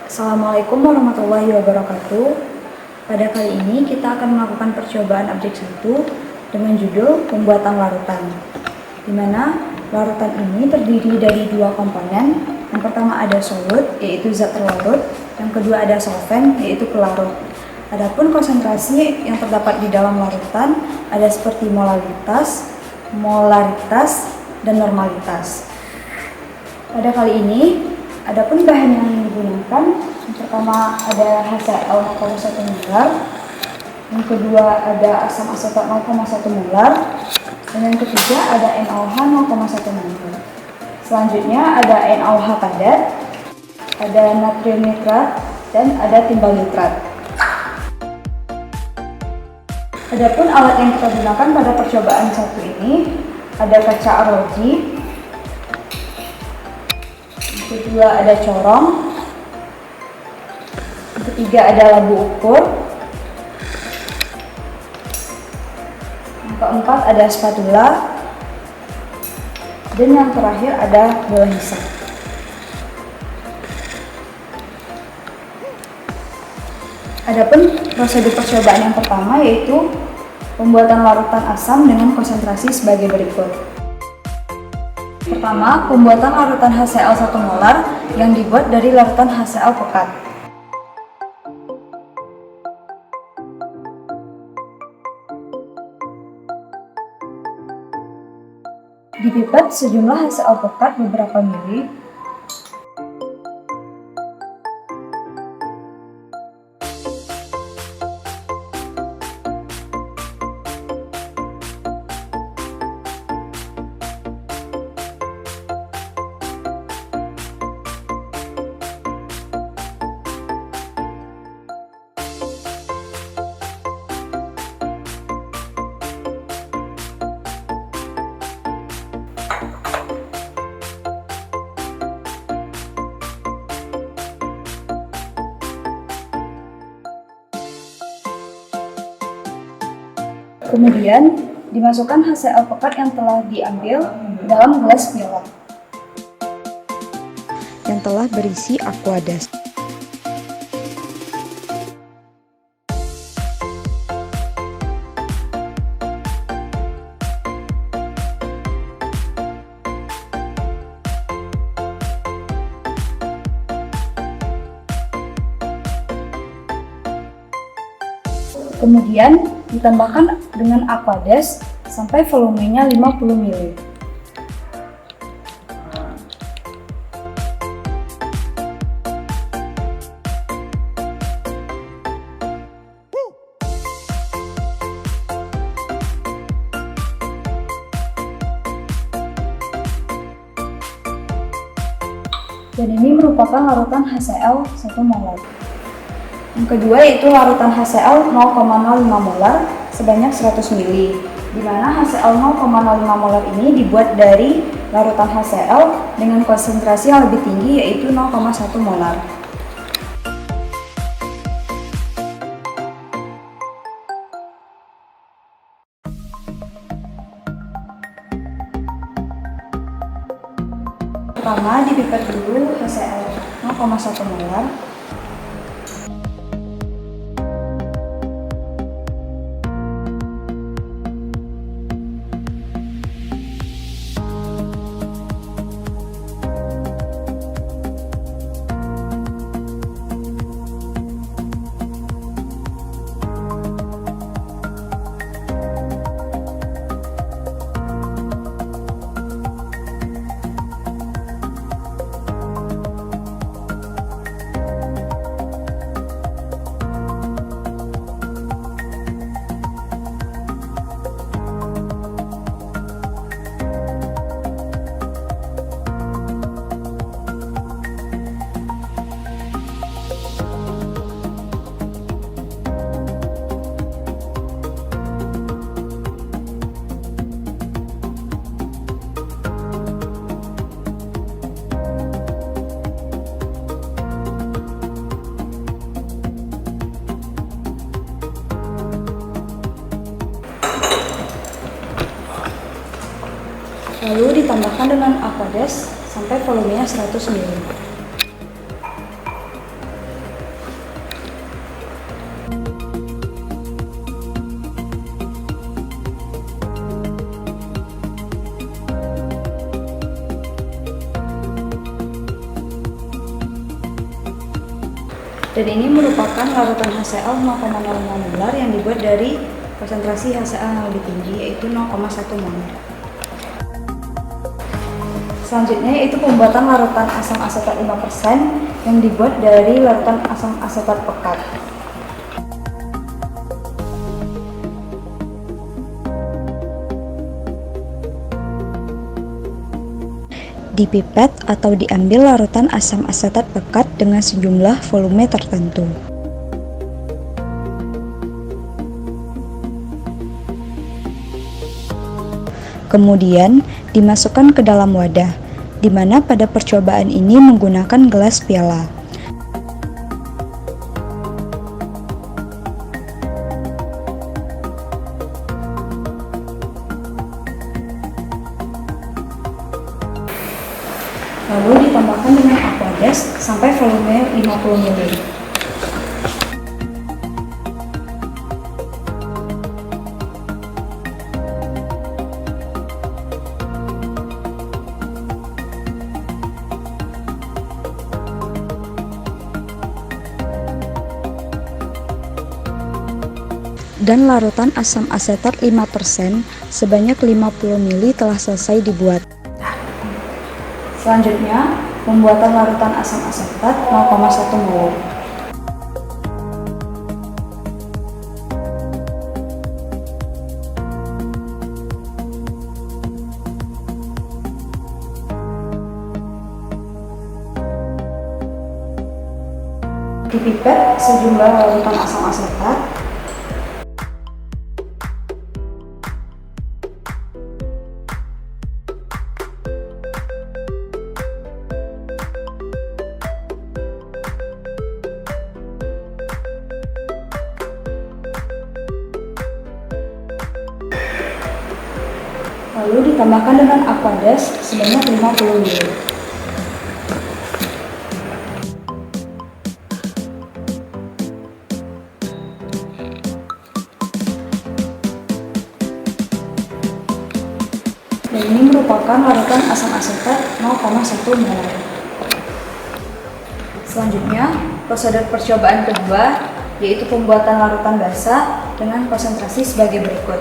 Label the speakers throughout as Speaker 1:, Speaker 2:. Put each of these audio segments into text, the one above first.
Speaker 1: Assalamualaikum warahmatullahi wabarakatuh. Pada kali ini kita akan melakukan percobaan objek 1 dengan judul pembuatan larutan, di mana larutan ini terdiri dari dua komponen. Yang pertama ada solut, yaitu zat terlarut. Yang kedua ada solvent, yaitu pelarut. Adapun konsentrasi yang terdapat di dalam larutan ada seperti molaritas, dan normalitas. Pada kali ini, adapun bahan yang digunakan, yang pertama ada HCl 0,1 molar, yang kedua ada asam asetat 0,1 molar, dan yang ketiga ada NaOH 0,1 molar. Selanjutnya ada NaOH padat, ada natrium nitrat, dan ada timbal nitrat. Adapun alat yang kita gunakan pada percobaan 1 ini ada kaca arloji, yang kedua ada corong, yang ketiga ada labu ukur, yang keempat ada spatula, dan yang terakhir ada bola hisap. Adapun prosedur percobaan yang pertama yaitu pembuatan larutan asam dengan konsentrasi sebagai berikut. Pertama, pembuatan larutan HCl 1 molar yang dibuat dari larutan HCl pekat. Dipipet sejumlah HCl pekat beberapa mili. Kemudian dimasukkan HCl pekat yang telah diambil dalam gelas pilot
Speaker 2: yang telah berisi aqueous.
Speaker 1: Kemudian ditambahkan dengan aqueous sampai volumenya 50 ml. Dan ini merupakan larutan HCl 1 molar. Yang kedua yaitu larutan HCl 0,05 molar sebanyak 100 ml, di mana HCl 0,05 molar ini dibuat dari larutan HCl dengan konsentrasi yang lebih tinggi yaitu 0,1 molar. Pertama dipipet dulu HCl 0,1 molar. Lalu ditambahkan dengan aqueous sampai volumenya 100 ml. Dan ini merupakan larutan HCl 0,05 molar yang dibuat dari konsentrasi HCl yang lebih tinggi, yaitu 0,1 molar. Selanjutnya yaitu pembuatan larutan asam asetat 5% yang dibuat dari larutan asam asetat pekat.
Speaker 2: Dipipet atau diambil larutan asam asetat pekat dengan sejumlah volume tertentu. Kemudian dimasukkan ke dalam wadah, di mana pada percobaan ini menggunakan gelas piala.
Speaker 1: Lalu ditambahkan dengan Aquadesk sampai volume 50 ml.
Speaker 2: Dan larutan asam asetat 5% sebanyak 50 ml telah selesai dibuat.
Speaker 1: Selanjutnya, pembuatan larutan asam asetat 0,1 mol. Dipipet sejumlah larutan asam asetat. Lalu ditambahkan dengan Aquadesk sebanyak 50 ml. Dan ini merupakan larutan asam asetat 0,1 molar. Selanjutnya, prosedur percobaan kedua yaitu pembuatan larutan basah dengan konsentrasi sebagai berikut.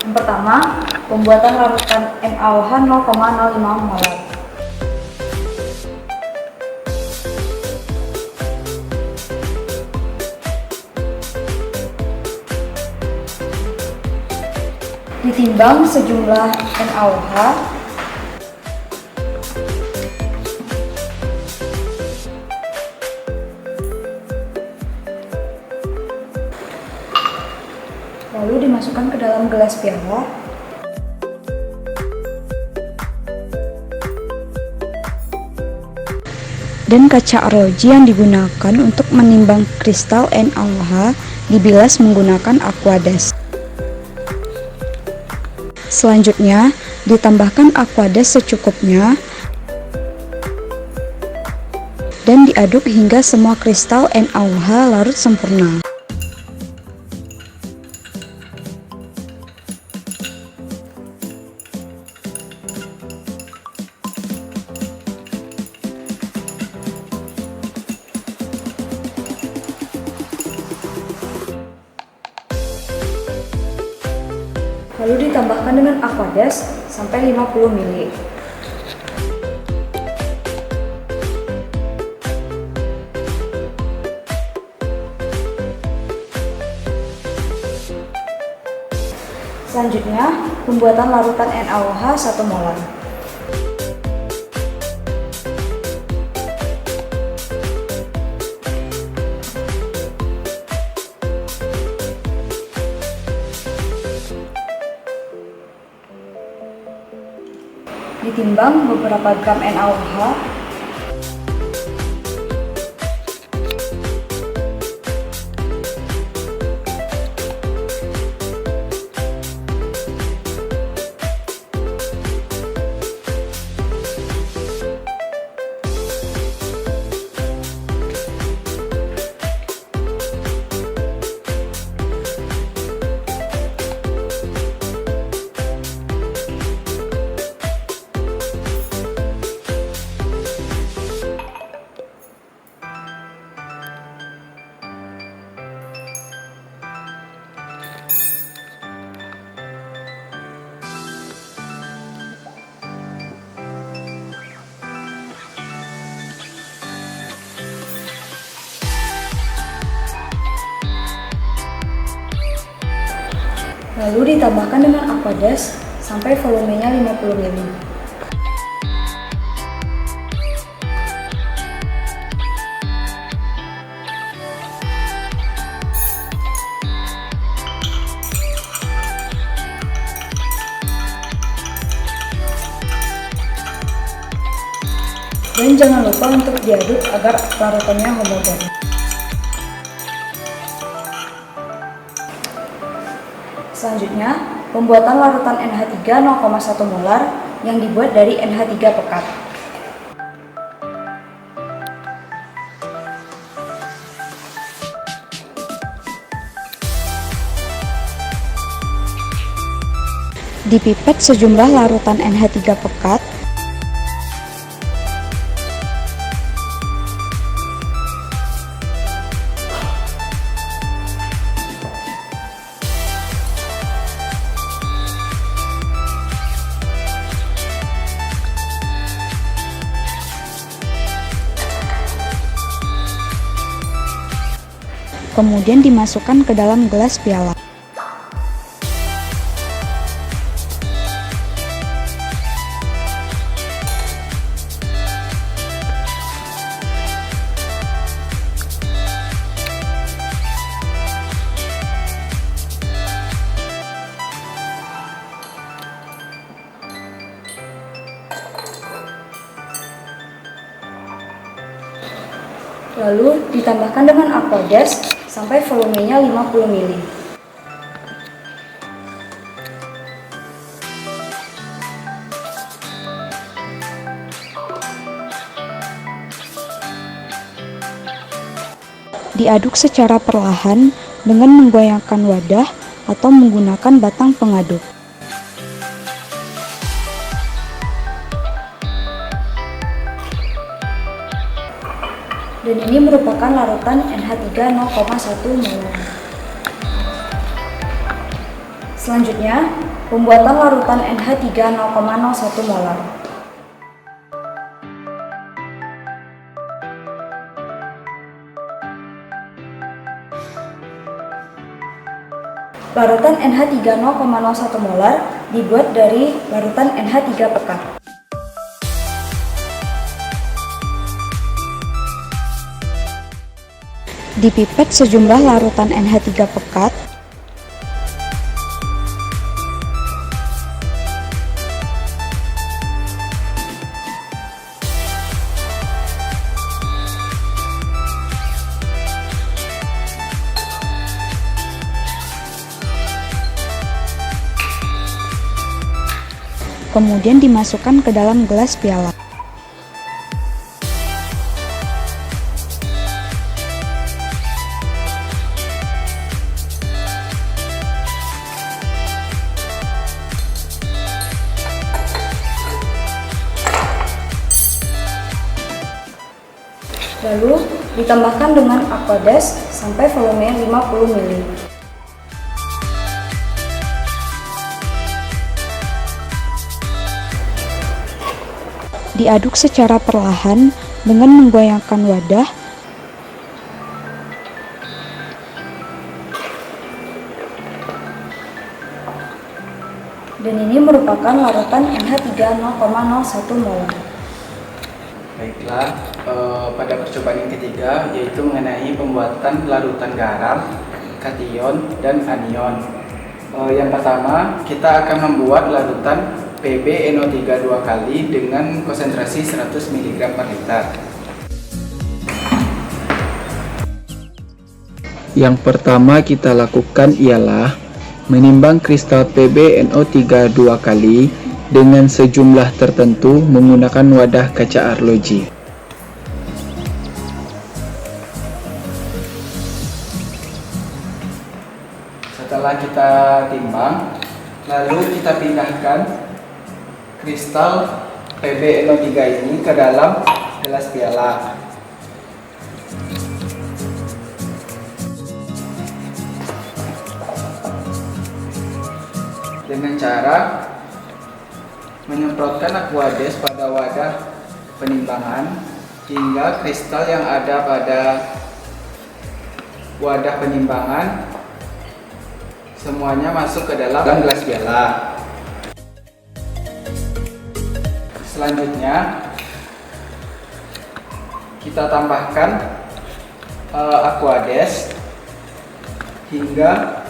Speaker 1: Yang pertama, pembuatan larutan NaOH 0,05 molar. Ditimbang sejumlah NaOH lalu dimasukkan ke dalam gelas piala.
Speaker 2: Dan kaca arloji yang digunakan untuk menimbang kristal NaOH dibilas menggunakan Aquadesk. Selanjutnya, ditambahkan Aquadesk secukupnya dan diaduk hingga semua kristal NaOH larut sempurna.
Speaker 1: Lalu ditambahkan dengan Aquadesk sampai 50 ml. Selanjutnya, pembuatan larutan NaOH 1 molar. Ditimbang beberapa gram NaOH. Lalu ditambahkan dengan Aquades sampai volumenya 50 ml. Dan jangan lupa untuk diaduk agar larutannya homogen. Selanjutnya, pembuatan larutan NH3 0,1 molar yang dibuat dari NH3 pekat.
Speaker 2: Dipipet sejumlah larutan NH3 pekat. Kemudian dimasukkan ke dalam gelas piala.
Speaker 1: Lalu ditambahkan dengan Aquades sampai volumenya 50 ml.
Speaker 2: Diaduk secara perlahan dengan menggoyangkan wadah atau menggunakan batang pengaduk.
Speaker 1: Dan ini merupakan larutan NH3 0,1 molar. Selanjutnya, pembuatan larutan NH3 0,01 molar. Larutan NH3 0,01 molar dibuat dari larutan NH3 pekat.
Speaker 2: Dipipet sejumlah larutan NH3 pekat. Kemudian dimasukkan ke dalam gelas piala.
Speaker 1: Lalu ditambahkan dengan Aquades sampai volumenya 50 ml.
Speaker 2: Diaduk secara perlahan dengan menggoyangkan wadah
Speaker 1: dan ini merupakan larutan NH3 0,01 molar.
Speaker 3: Baiklah, pada percobaan yang ketiga yaitu mengenai pembuatan larutan garam, kation, dan anion. Yang pertama, kita akan membuat larutan PbNO3 dua kali dengan konsentrasi 100 mg per liter. Yang pertama kita lakukan ialah menimbang kristal PbNO3 dua kali dengan sejumlah tertentu menggunakan wadah kaca arloji. Setelah kita timbang, lalu kita pindahkan kristal PbNO3 ini ke dalam gelas piala. Dengan cara menyemprotkan Aquades pada wadah penimbangan hingga kristal yang ada pada wadah penimbangan semuanya masuk ke dalam gelas piala. Selanjutnya kita tambahkan Aquades hingga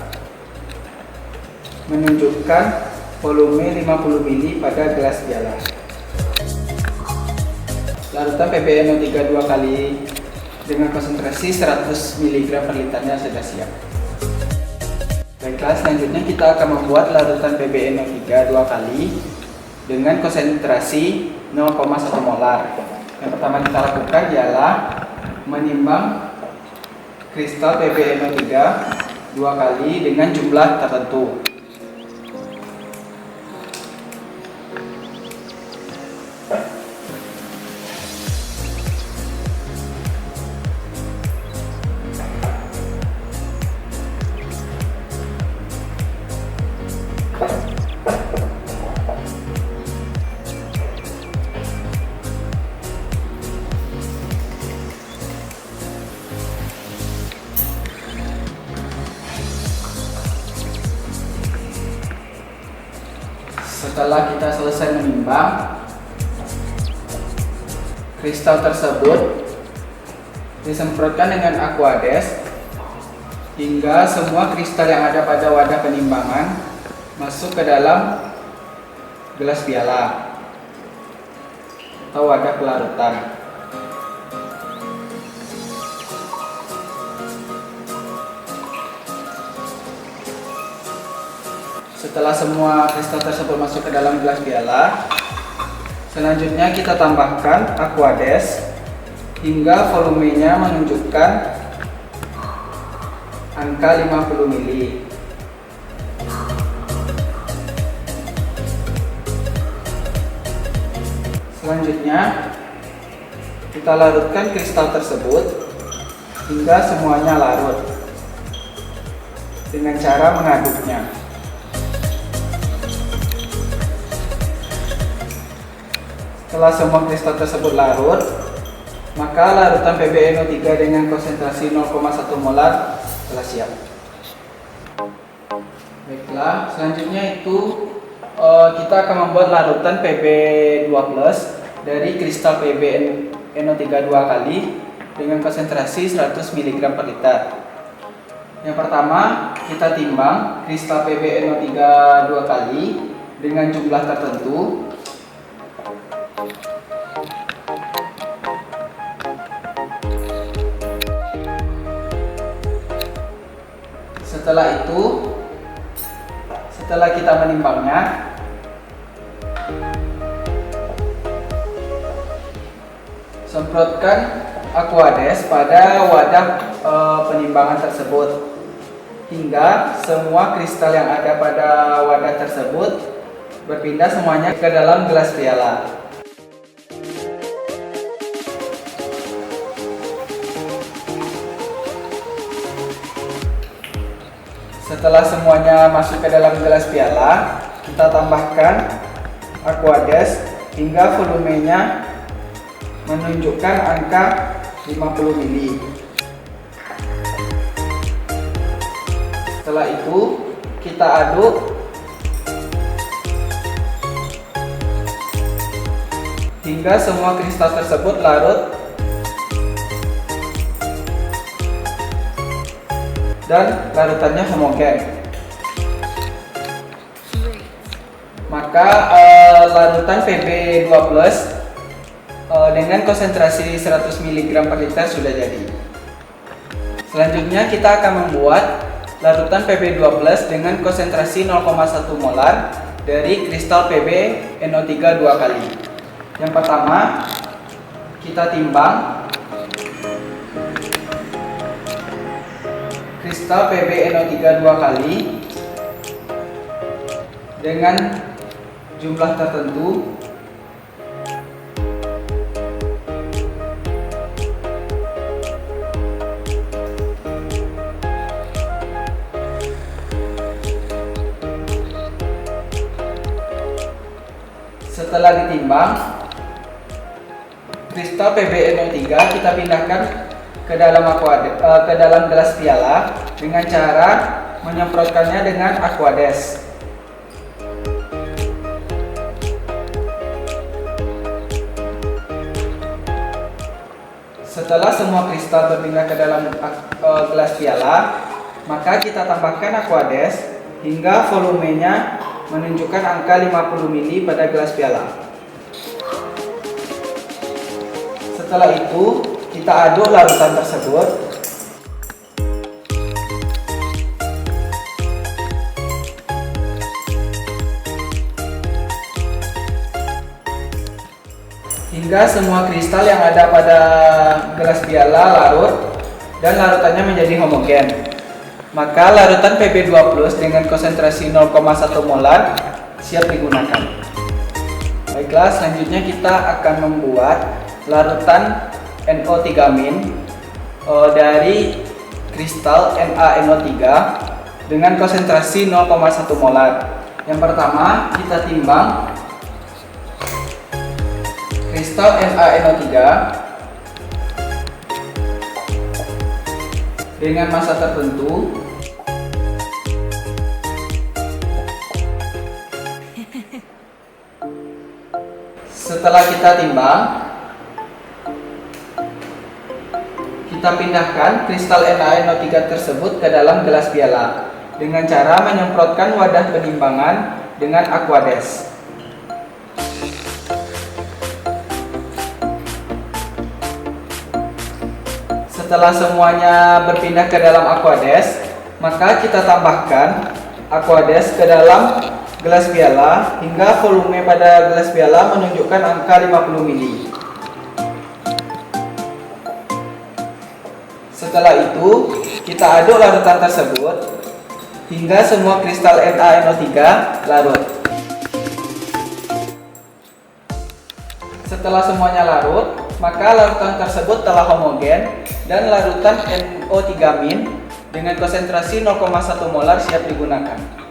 Speaker 3: menunjukkan volume 50 ml pada gelas piala. Larutan PbNO3 2 kali dengan konsentrasi 100 mg per liternya sudah siap. Baiklah, selanjutnya kita akan membuat larutan PbNO3 2 kali dengan konsentrasi 0,1 molar. Yang pertama kita lakukan ialah menimbang kristal PbNO3 2 kali dengan jumlah tertentu. Setelah kita selesai menimbang, kristal tersebut disemprotkan dengan Aquades hingga semua kristal yang ada pada wadah penimbangan masuk ke dalam gelas piala atau wadah pelarutan. Setelah semua kristal tersebut masuk ke dalam gelas piala, selanjutnya kita tambahkan Aquades hingga volumenya menunjukkan angka 50 ml. Selanjutnya kita larutkan kristal tersebut hingga semuanya larut dengan cara mengaduknya. Setelah semua kristal tersebut larut, maka larutan PbNO3 dengan konsentrasi 0,1 molar telah siap. Baiklah, selanjutnya itu kita akan membuat larutan Pb2+ dari kristal PbNO3 2 kali dengan konsentrasi 100 mg per liter. Yang pertama, kita timbang kristal PbNO3 2 kali dengan jumlah tertentu. Setelah kita menimbangnya, semprotkan Aquades pada wadah penimbangan tersebut hingga semua kristal yang ada pada wadah tersebut berpindah semuanya ke dalam gelas piala. Setelah semuanya masuk ke dalam gelas piala, kita tambahkan Aquades hingga volumenya menunjukkan angka 50 ml. Setelah itu kita aduk hingga semua kristal tersebut larut dan larutannya homogen. Maka larutan Pb2+ dengan konsentrasi 100 mg per liter sudah jadi. Selanjutnya kita akan membuat larutan Pb2+ dengan konsentrasi 0,1 molar dari kristal PbNO3 2 kali. Yang pertama, kita timbang kristal PbNO3 2 kali dengan jumlah tertentu. Setelah ditimbang, kristal PbNO3 kita pindahkan ke dalam gelas piala dengan cara menyemprotkannya dengan Aquades. Setelah semua kristal berpindah ke dalam gelas piala, maka kita tambahkan Aquades hingga volumenya menunjukkan angka 50 ml pada gelas piala. Setelah itu, kita aduk larutan tersebut. Hingga semua kristal yang ada pada gelas piala larut dan larutannya menjadi homogen. Maka larutan Pb2+ dengan konsentrasi 0,1 molar siap digunakan. Baiklah, selanjutnya kita akan membuat larutan NO3- dari kristal NaNO3 dengan konsentrasi 0,1 molar. Yang pertama, kita timbang kristal NaNO3 dengan massa tertentu. Setelah kita timbang, kita pindahkan kristal NaNO3 tersebut ke dalam gelas piala dengan cara menyemprotkan wadah penimbangan dengan Aquades. Setelah semuanya berpindah ke dalam Aquades, maka kita tambahkan Aquades ke dalam gelas piala hingga volume pada gelas piala menunjukkan angka 50 ml. Setelah itu, kita aduk larutan tersebut hingga semua kristal NaNO3 larut. Setelah semuanya larut, maka larutan tersebut telah homogen dan larutan NO3- dengan konsentrasi 0,1 molar siap digunakan.